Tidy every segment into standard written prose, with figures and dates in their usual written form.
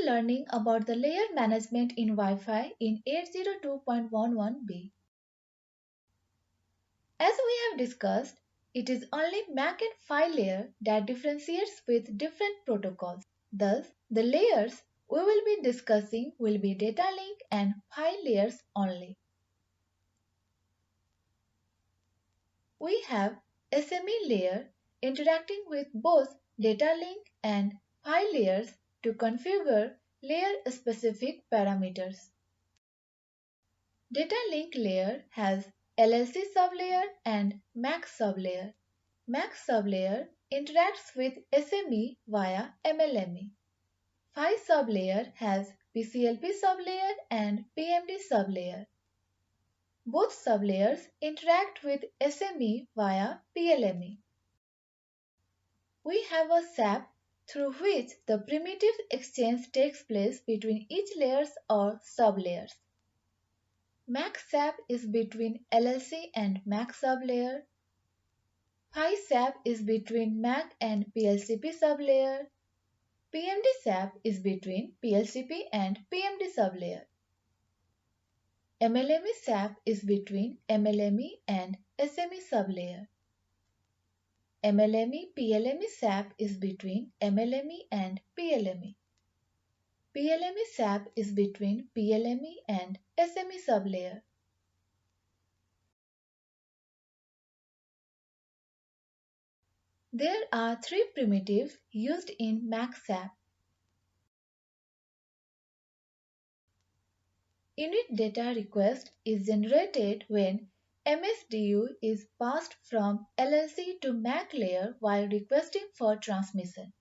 learning about the layer management in Wi-Fi in 802.11b. As we have discussed, it is only MAC and PHY layer that differentiates with different protocols. Thus, the layers we will be discussing will be data link and PHY layers only. We have SME layer interacting with both data link and PHY layers to configure layer-specific parameters. Data link layer has LLC sublayer and MAC sublayer. MAC sublayer interacts with SME via MLME. PHY sublayer has PCLP sublayer and PMD sublayer. Both sublayers interact with SME via PLME. We have a SAP through which the primitive exchange takes place between each layers or sublayers. MAC SAP is between LLC and MAC sublayer. PHY SAP is between MAC and PLCP sublayer. PMD SAP is between PLCP and PMD sublayer. MLME SAP is between MLME and SME sublayer. MLME PLME SAP is between MLME and PLME. PLME SAP is between PLME and SME sublayer. There are three primitives used in MAC SAP. Unit data request is generated when MSDU is passed from LLC to MAC layer while requesting for transmission.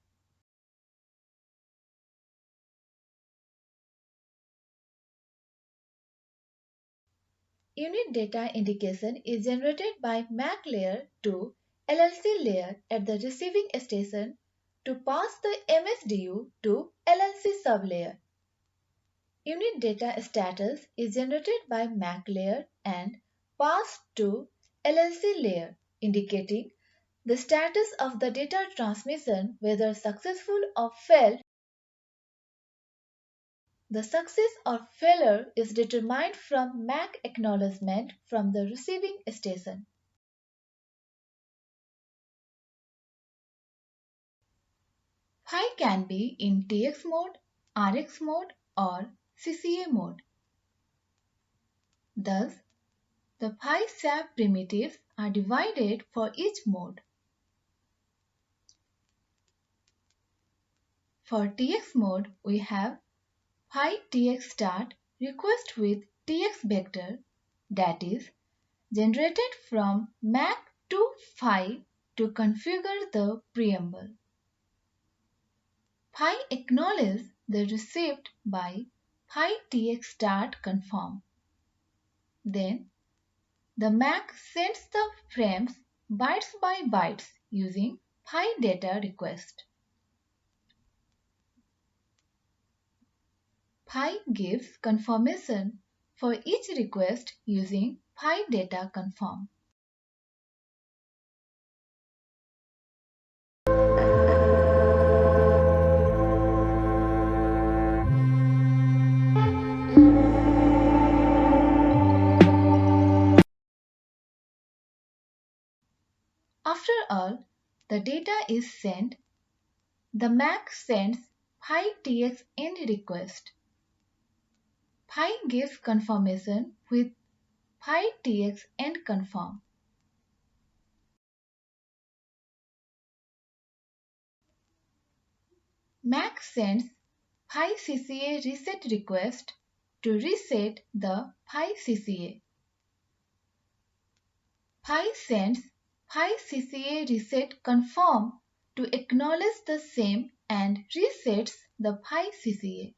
Unit data indication is generated by MAC layer to LLC layer at the receiving station to pass the MSDU to LLC sublayer. Unit data status is generated by MAC layer and passed to LLC layer, indicating the status of the data transmission, whether successful or failed. The success or failure is determined from MAC acknowledgement from the receiving station. PHY can be in TX mode, RX mode, or CCA mode. Thus, the PHY SAP primitives are divided for each mode. For TX mode, we have PHY TX start request with TX vector, that is, generated from MAC to PHY to configure the preamble. PHY acknowledge the receipt by PHY TX start confirm. Then, the MAC sends the frames bytes by bytes using PHY data request. PHY gives confirmation for each request using PHY data confirm. After all the data is sent, the MAC sends PHY TX end request. PHY gives confirmation with PHY TX end confirm. MAC sends PHY CCA reset request to reset the PHY CCA. PHY sends PHY CCA reset confirm to acknowledge the same and resets the PHY CCA.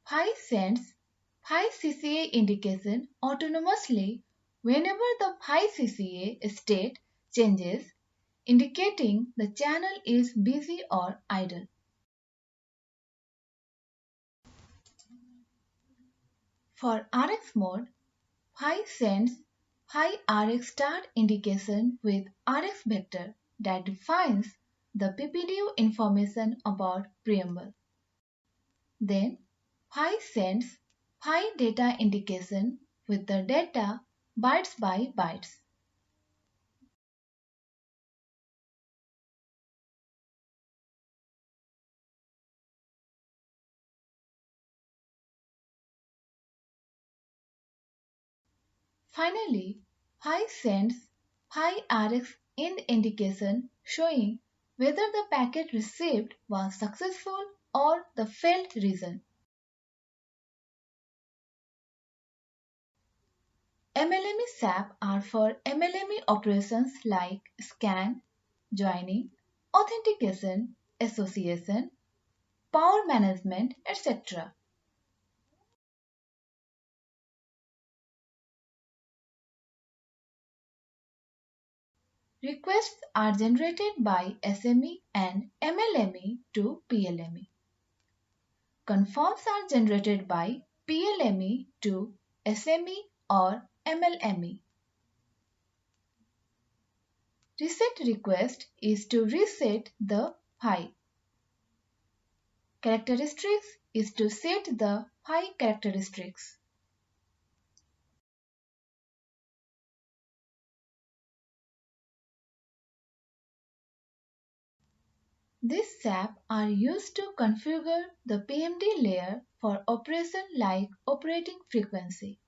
PHY sends PHY CCA indication autonomously whenever the PHY CCA state changes, indicating the channel is busy or idle. For RX mode, PHY sends PHY RX start indication with RX vector, that defines the PPDU information about preamble. Then Pi sends Pi data indication with the data bytes by bytes. Finally, Pi sends Pi RX end indication showing whether the packet received was successful or the failed region. MLME SAP are for MLME operations like scan, joining, authentication, association, power management, etc. Requests are generated by SME and MLME to PLME. Conforms are generated by PLME to SME or MLME. Reset request is to reset the Pi. Characteristics is to set the Pi characteristics. These SAP are used to configure the PMD layer for operation like operating frequency.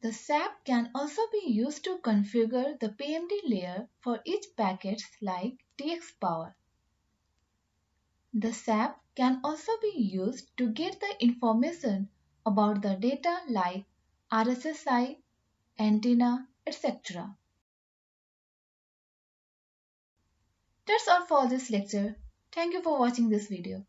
The SAP can also be used to configure the PMD layer for each packets like TX power. The SAP can also be used to get the information about the data like RSSI, antenna, etc. That's all for this lecture. Thank you for watching this video.